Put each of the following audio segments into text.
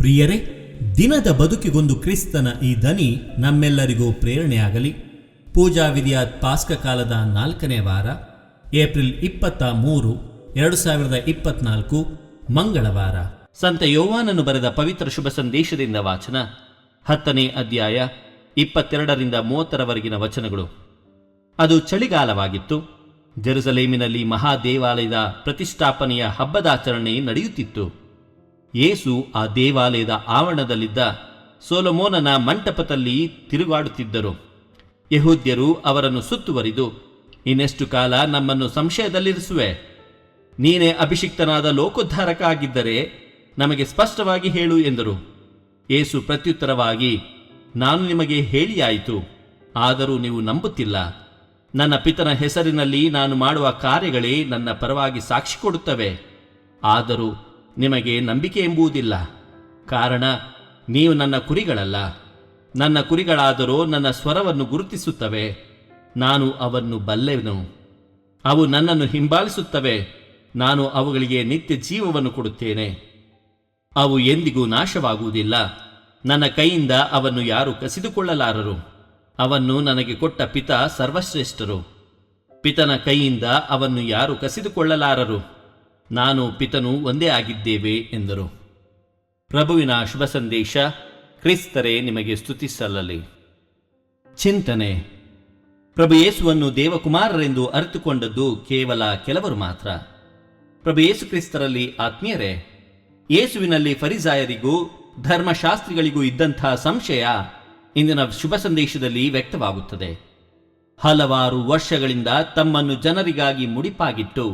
ಪ್ರಿಯರೇ, ದಿನದ ಬದುಕಿಗೊಂದು ಕ್ರಿಸ್ತನ ಈ ದನಿ ನಮ್ಮೆಲ್ಲರಿಗೂ ಪ್ರೇರಣೆಯಾಗಲಿ. ಪೂಜಾ ವಿಧಿಯ ಪಾಸ್ಕ ಕಾಲದ 4ನೇ ವಾರ, ಏಪ್ರಿಲ್ 23, 2024, ಮಂಗಳವಾರ. ಸಂತ ಯೋವಾನನು ಬರೆದ ಪವಿತ್ರ ಶುಭ ಸಂದೇಶದಿಂದ ವಾಚನ. 10ನೇ ಅಧ್ಯಾಯ 22ರಿಂದ 30ರವರೆಗಿನ ವಚನಗಳು. ಅದು ಚಳಿಗಾಲವಾಗಿತ್ತು. ಜೆರುಸಲೇಮಿನಲ್ಲಿ ಮಹಾದೇವಾಲಯದ ಪ್ರತಿಷ್ಠಾಪನೆಯ ಹಬ್ಬದಾಚರಣೆ ನಡೆಯುತ್ತಿತ್ತು. ಯೇಸು ಆ ದೇವಾಲಯದ ಆವರಣದಲ್ಲಿದ್ದ ಸೊಲೊಮೋನನ ಮಂಟಪದಲ್ಲಿ ತಿರುಗಾಡುತ್ತಿದ್ದರು. ಯೆಹೂದ್ಯರು ಅವರನ್ನು ಸುತ್ತುವರಿದು, ಇನ್ನೆಷ್ಟು ಕಾಲ ನಮ್ಮನ್ನು ಸಂಶಯದಲ್ಲಿರಿಸುವೆ? ನೀನೇ ಅಭಿಷಿಕ್ತನಾದ ಲೋಕೋದ್ಧಾರಕ ಆಗಿದ್ದರೆ ನಮಗೆ ಸ್ಪಷ್ಟವಾಗಿ ಹೇಳು ಎಂದರು. ಯೇಸು ಪ್ರತ್ಯುತ್ತರವಾಗಿ, ನಾನು ನಿಮಗೆ ಹೇಳಿಯಾಯಿತು, ಆದರೂ ನೀವು ನಂಬುತ್ತಿಲ್ಲ. ನನ್ನ ಪಿತನ ಹೆಸರಿನಲ್ಲಿ ನಾನು ಮಾಡುವ ಕಾರ್ಯಗಳೇ ನನ್ನ ಪರವಾಗಿ ಸಾಕ್ಷಿ ಕೊಡುತ್ತವೆ, ಆದರೂ ನಿಮಗೆ ನಂಬಿಕೆ ಎಂಬುದಿಲ್ಲ. ಕಾರಣ ನೀವು ನನ್ನ ಕುರಿಗಳಲ್ಲ. ನನ್ನ ಕುರಿಗಳಾದರೂ ನನ್ನ ಸ್ವರವನ್ನು ಗುರುತಿಸುತ್ತವೆ. ನಾನು ಅವನ್ನು ಬಲ್ಲೆನು. ಅವು ನನ್ನನ್ನು ಹಿಂಬಾಲಿಸುತ್ತವೆ. ನಾನು ಅವುಗಳಿಗೆ ನಿತ್ಯ ಜೀವವನ್ನು ಕೊಡುತ್ತೇನೆ. ಅವು ಎಂದಿಗೂ ನಾಶವಾಗುವುದಿಲ್ಲ. ನನ್ನ ಕೈಯಿಂದ ಅವನ್ನು ಯಾರು ಕಸಿದುಕೊಳ್ಳಲಾರರು. ಅವನ್ನು ನನಗೆ ಕೊಟ್ಟ ಪಿತ ಸರ್ವಶ್ರೇಷ್ಠರು. ಪಿತನ ಕೈಯಿಂದ ಅವನ್ನು ಯಾರು ಕಸಿದುಕೊಳ್ಳಲಾರರು. ನಾನು ಪಿತನು ಒಂದೇ ಆಗಿದ್ದೇವೆ ಎಂದರು. ಪ್ರಭುವಿನ ಶುಭ ಸಂದೇಶ. ಕ್ರಿಸ್ತರೇ ನಿಮಗೆ ಸ್ತುತಿ ಸಲ್ಲಲಿ. ಚಿಂತನೆ. ಪ್ರಭು ಯೇಸುವನ್ನು ದೇವಕುಮಾರರೆಂದು ಅರಿತುಕೊಂಡದ್ದು ಕೇವಲ ಕೆಲವರು ಮಾತ್ರ. ಪ್ರಭು ಯೇಸು ಕ್ರಿಸ್ತರಲ್ಲಿ ಆತ್ಮೀಯರೇ, ಯೇಸುವಿನಲ್ಲಿ ಫರಿಸಾಯರಿಗೂ ಧರ್ಮಶಾಸ್ತ್ರಿಗಳಿಗೂ ಇದ್ದಂಥ ಸಂಶಯ ಇಂದಿನ ಶುಭ ಸಂದೇಶದಲ್ಲಿ ವ್ಯಕ್ತವಾಗುತ್ತದೆ. ಹಲವಾರು ವರ್ಷಗಳಿಂದ ತಮ್ಮನ್ನು ಜನರಿಗಾಗಿ ಮುಡಿಪಾಗಿಟ್ಟು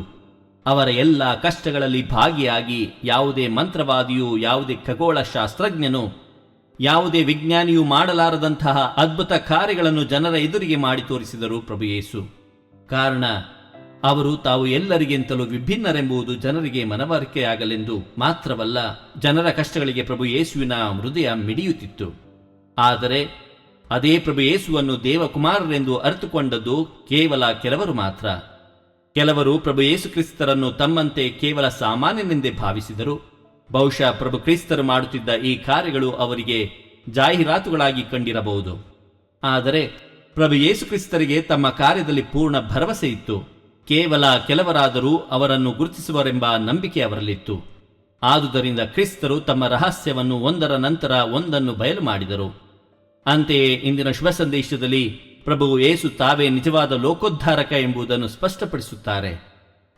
ಅವರ ಎಲ್ಲ ಕಷ್ಟಗಳಲ್ಲಿ ಭಾಗಿಯಾಗಿ ಯಾವುದೇ ಮಂತ್ರವಾದಿಯೂ, ಯಾವುದೇ ಖಗೋಳ ಶಾಸ್ತ್ರಜ್ಞನೂ, ಯಾವುದೇ ವಿಜ್ಞಾನಿಯೂ ಮಾಡಲಾರದಂತಹ ಅದ್ಭುತ ಕಾರ್ಯಗಳನ್ನು ಜನರ ಎದುರಿಗೆ ಮಾಡಿ ತೋರಿಸಿದರು ಪ್ರಭು ಯೇಸು. ಕಾರಣ ಅವರು ತಾವು ಎಲ್ಲರಿಗಿಂತಲೂ ವಿಭಿನ್ನರೆಂಬುದು ಜನರಿಗೆ ಮನವರಿಕೆಯಾಗಲೆಂದು ಮಾತ್ರವಲ್ಲ, ಜನರ ಕಷ್ಟಗಳಿಗೆ ಪ್ರಭು ಯೇಸುವಿನ ಹೃದಯ ಮಿಡಿಯುತ್ತಿತ್ತು. ಆದರೆ ಅದೇ ಪ್ರಭು ಯೇಸುವನ್ನು ದೇವಕುಮಾರರೆಂದು ಅರಿತುಕೊಂಡದ್ದು ಕೇವಲ ಕೆಲವರು ಮಾತ್ರ. ಕೆಲವರು ಪ್ರಭು ಯೇಸು ಕ್ರಿಸ್ತರನ್ನು ತಮ್ಮಂತೆ ಕೇವಲ ಸಾಮಾನ್ಯನೆಂದೇ ಭಾವಿಸಿದರು. ಬಹುಶಃ ಪ್ರಭು ಕ್ರಿಸ್ತರು ಮಾಡುತ್ತಿದ್ದ ಈ ಕಾರ್ಯಗಳು ಅವರಿಗೆ ಜಾಹೀರಾತುಗಳಾಗಿ ಕಂಡಿರಬಹುದು. ಆದರೆ ಪ್ರಭು ಯೇಸು ಕ್ರಿಸ್ತರಿಗೆ ತಮ್ಮ ಕಾರ್ಯದಲ್ಲಿ ಪೂರ್ಣ ಭರವಸೆ ಇತ್ತು. ಕೇವಲ ಕೆಲವರಾದರೂ ಅವರನ್ನು ಗುರುತಿಸುವರೆಂಬ ನಂಬಿಕೆ ಅವರಲ್ಲಿತ್ತು. ಆದುದರಿಂದ ಕ್ರಿಸ್ತರು ತಮ್ಮ ರಹಸ್ಯವನ್ನು ಒಂದರ ನಂತರ ಒಂದನ್ನು ಬಯಲು ಮಾಡಿದರು. ಅಂತೆಯೇ ಇಂದಿನ ಶುಭ ಸಂದೇಶದಲ್ಲಿ ಪ್ರಭು ಯೇಸು ತಾವೇ ನಿಜವಾದ ಲೋಕೋದ್ಧಾರಕ ಎಂಬುದನ್ನು ಸ್ಪಷ್ಟಪಡಿಸುತ್ತಾರೆ.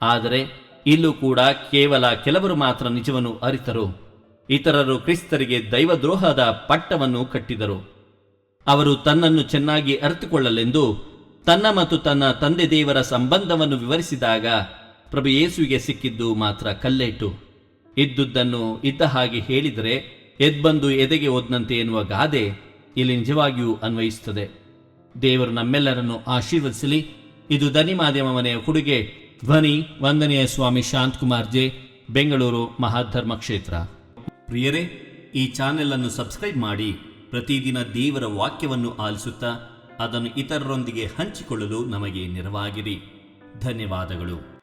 ಆದರೆ ಇಲ್ಲೂ ಕೂಡ ಕೇವಲ ಕೆಲವರು ಮಾತ್ರ ನಿಜವನ್ನು ಅರಿತರು. ಇತರರು ಕ್ರಿಸ್ತರಿಗೆ ದೈವದ್ರೋಹದ ಪಟ್ಟವನ್ನು ಕಟ್ಟಿದರು. ಅವರು ತನ್ನನ್ನು ಚೆನ್ನಾಗಿ ಅರಿತುಕೊಳ್ಳಲೆಂದು ತನ್ನ ಮತ್ತು ತನ್ನ ತಂದೆ ದೇವರ ಸಂಬಂಧವನ್ನು ವಿವರಿಸಿದಾಗ ಪ್ರಭು ಯೇಸುವಿಗೆ ಸಿಕ್ಕಿದ್ದು ಮಾತ್ರ ಕಲ್ಲೇಟು. ಇದ್ದುದನ್ನು ಇದ್ದ ಹಾಗೆ ಹೇಳಿದರೆ ಎದ್ಬಂದು ಎದೆಗೆ ಒದ್ನಂತೆ ಎನ್ನುವ ಗಾದೆ ಇಲ್ಲಿ ನಿಜವಾಗಿಯೂ ಅನ್ವಯಿಸುತ್ತದೆ. ದೇವರು ನಮ್ಮೆಲ್ಲರನ್ನು ಆಶೀರ್ವದಿಸಲಿ. ಇದು ಧ್ವನಿ ಮಾಧ್ಯಮ ಮನೆಯ ಕೊಡುಗೆ. ಧ್ವನಿ ವಂದನೆಯ ಸ್ವಾಮಿ ಶಾಂತಕುಮಾರ್ ಜೆ, ಬೆಂಗಳೂರು ಮಹಾಧರ್ಮ ಕ್ಷೇತ್ರ. ಪ್ರಿಯರೇ, ಈ ಚಾನೆಲ್ ಅನ್ನು ಸಬ್ಸ್ಕ್ರೈಬ್ ಮಾಡಿ ಪ್ರತಿದಿನ ದೇವರ ವಾಕ್ಯವನ್ನು ಆಲಿಸುತ್ತಾ ಅದನ್ನು ಇತರರೊಂದಿಗೆ ಹಂಚಿಕೊಳ್ಳಲು ನಮಗೆ ನೆರವಾಗಿರಿ. ಧನ್ಯವಾದಗಳು.